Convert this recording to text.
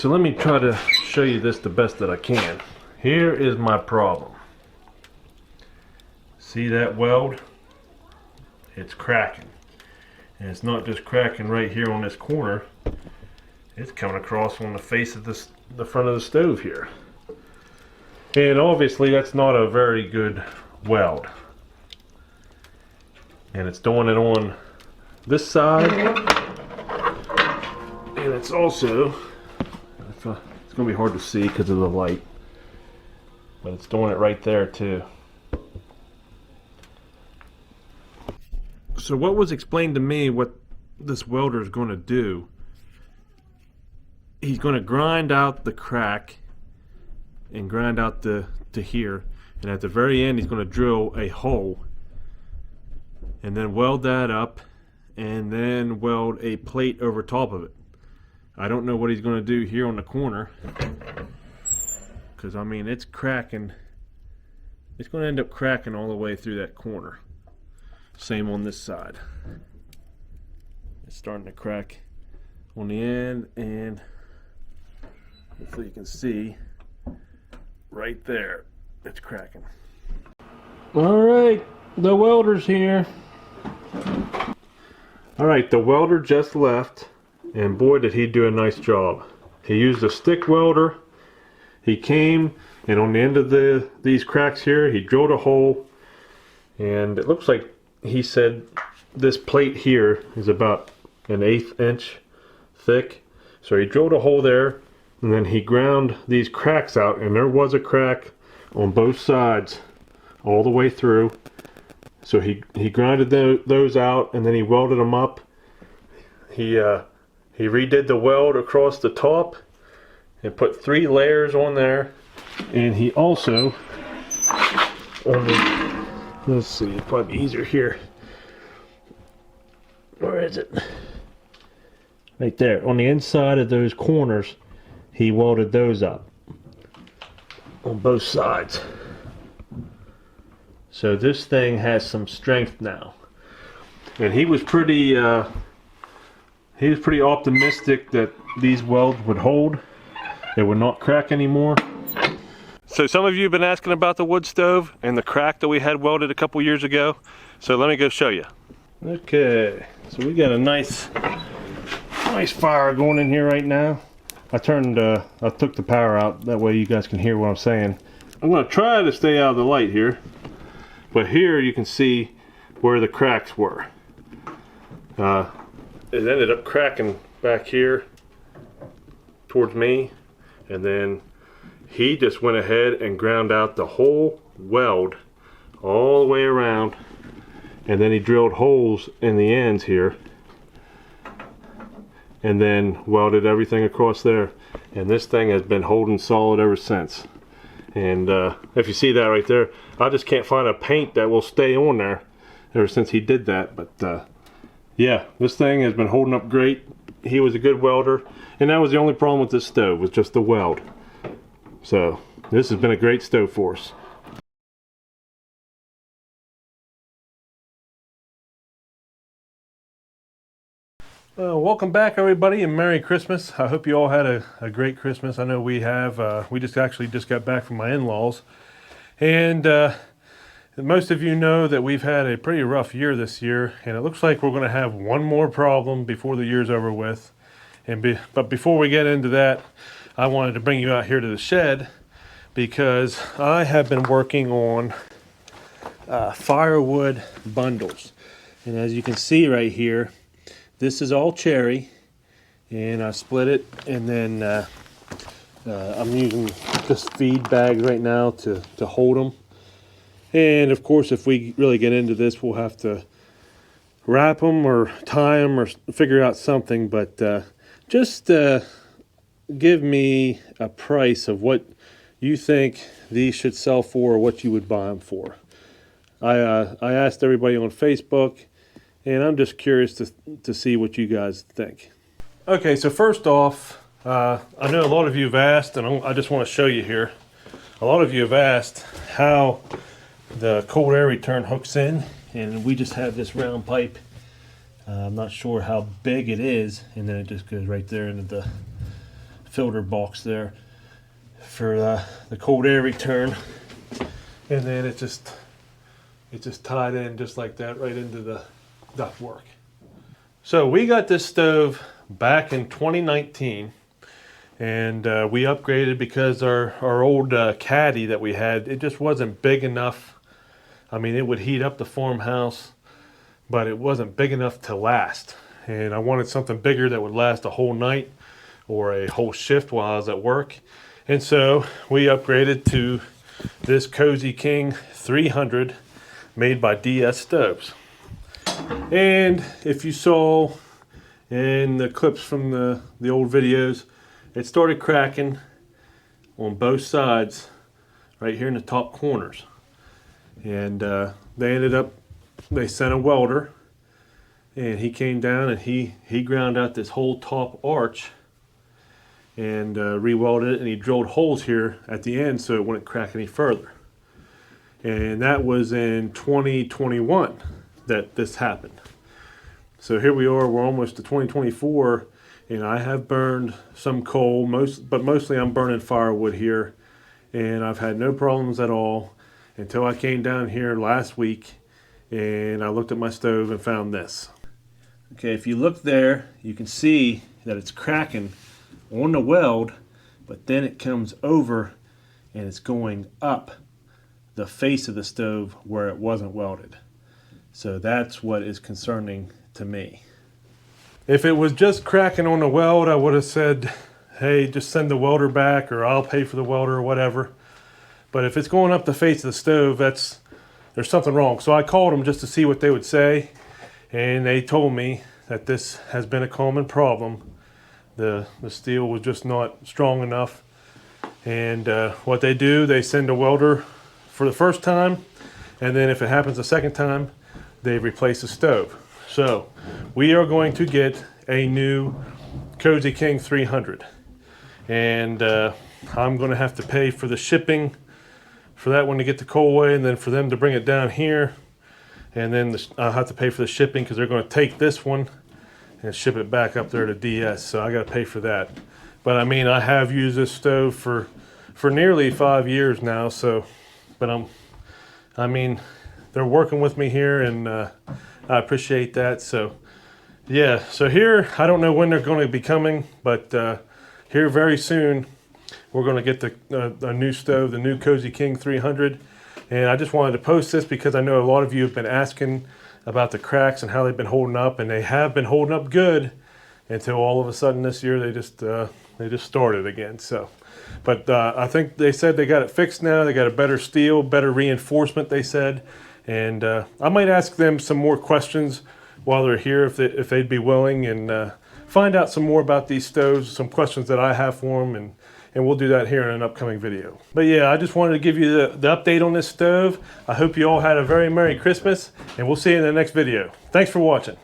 so let me try to show you this the best that I can. Here is my problem. See that weld? It's cracking. And it's not just cracking right here on this corner. It's coming across on the face of the front of the stove here. And obviously that's not a very good weld. And it's doing it on this side. And it's also, it's going to be hard to see because of the light. But it's doing it right there too. So what was explained to me what this welder is going to do, he's going to grind out the crack and grind out to here, and at the very end he's going to drill a hole and then weld that up and then weld a plate over top of it. I don't know what he's going to do here on the corner, because I mean it's cracking. It's going to end up cracking all the way through that corner. Same on this side. It's starting to crack on the end, and hopefully you can see right there it's cracking. Alright, the welder's here. Alright, the welder just left, and boy did he do a nice job. He used a stick welder. He came, and on the end of these cracks here he drilled a hole, and it looks like he said this plate here is about an 1/8 inch thick. So he drilled a hole there, and then he ground these cracks out, and there was a crack on both sides all the way through. So he grinded those out, and then he welded them up. He redid the weld across the top and put 3 layers on there. And he also, on the, let's see, it's probably easier here. Where is it? Right there. On the inside of those corners, he welded those up on both sides. So this thing has some strength now. And he was pretty optimistic that these welds would hold. They would not crack anymore. So some of you have been asking about the wood stove and the crack that we had welded a couple years ago. So let me go show you. Okay, so we got a nice fire going in here right now. I took the power out, that way you guys can hear what I'm saying. I'm gonna try to stay out of the light here, but here you can see where the cracks were. It ended up cracking back here towards me, and then he just went ahead and ground out the whole weld all the way around, and then he drilled holes in the ends here and then welded everything across there, and this thing has been holding solid ever since. And if you see that right there, I just can't find a paint that will stay on there ever since he did that. But yeah, this thing has been holding up great. He was a good welder, and that was the only problem with this stove, was just the weld. So this has been a great stove for us. Welcome back, everybody, and Merry Christmas. I hope you all had a great Christmas. I know we have. We just got back from my in-laws, and most of you know that we've had a pretty rough year this year, and it looks like we're going to have one more problem before the year's over with. But before we get into that, I wanted to bring you out here to the shed because I have been working on firewood bundles, and as you can see right here, this is all cherry, and I split it, and then I'm using this feed bag right now to hold them. And of course, if we really get into this, we'll have to wrap them or tie them or figure out something. But just give me a price of what you think these should sell for, or what you would buy them for. I asked everybody on Facebook, and I'm just curious to see what you guys think. Okay, so first off, I know a lot of you have asked, and I just want to show you here. A lot of you have asked how the cold air return hooks in, and we just have this round pipe. I'm not sure how big it is, and then it just goes right there into the filter box there for the cold air return, and then it just tied in just like that right into the ductwork. So we got this stove back in 2019, and we upgraded because our old caddy that we had, it just wasn't big enough. I mean, it would heat up the farmhouse, but it wasn't big enough to last. And I wanted something bigger that would last a whole night or a whole shift while I was at work. And so we upgraded to this Cozy King 300 made by DS Stoves. And if you saw in the clips from the old videos, it started cracking on both sides right here in the top corners. And they sent a welder, and he came down and he ground out this whole top arch and re-welded it, and he drilled holes here at the end so it wouldn't crack any further. And that was in 2021 that this happened. So here we are, we're almost to 2024, and I have burned some coal, but mostly I'm burning firewood here, and I've had no problems at all until I came down here last week and I looked at my stove and found this. Okay, if you look there, you can see that it's cracking on the weld, but then it comes over and it's going up the face of the stove where it wasn't welded. So that's what is concerning to me. If it was just cracking on the weld, I would have said, hey, just send the welder back, or I'll pay for the welder or whatever. But if it's going up the face of the stove, there's something wrong. So I called them just to see what they would say, and they told me that this has been a common problem. The steel was just not strong enough. And what they do, they send a welder for the first time, and then if it happens a second time, they replace the stove. So we are going to get a new Cozy King 300, and I'm going to have to pay for the shipping for that one to get the coal away, and then for them to bring it down here, and then I'll have to pay for the shipping because they're going to take this one and ship it back up there to DS, so I got to pay for that. But I mean, I have used this stove for nearly 5 years now, so, but I mean, they're working with me here, and I appreciate that. So yeah, so here, I don't know when they're going to be coming, but here very soon we're going to get a new stove, the new Cozy King 300. And I just wanted to post this because I know a lot of you have been asking about the cracks and how they've been holding up, and they have been holding up good until all of a sudden this year they just started again. So, but I think they said they got it fixed now. They got a better steel, better reinforcement, they said. And I might ask them some more questions while they're here if they'd be willing, and find out some more about these stoves, some questions that I have for them, and we'll do that here in an upcoming video. But yeah, I just wanted to give you the update on this stove. I hope you all had a very Merry Christmas, and we'll see you in the next video. Thanks for watching.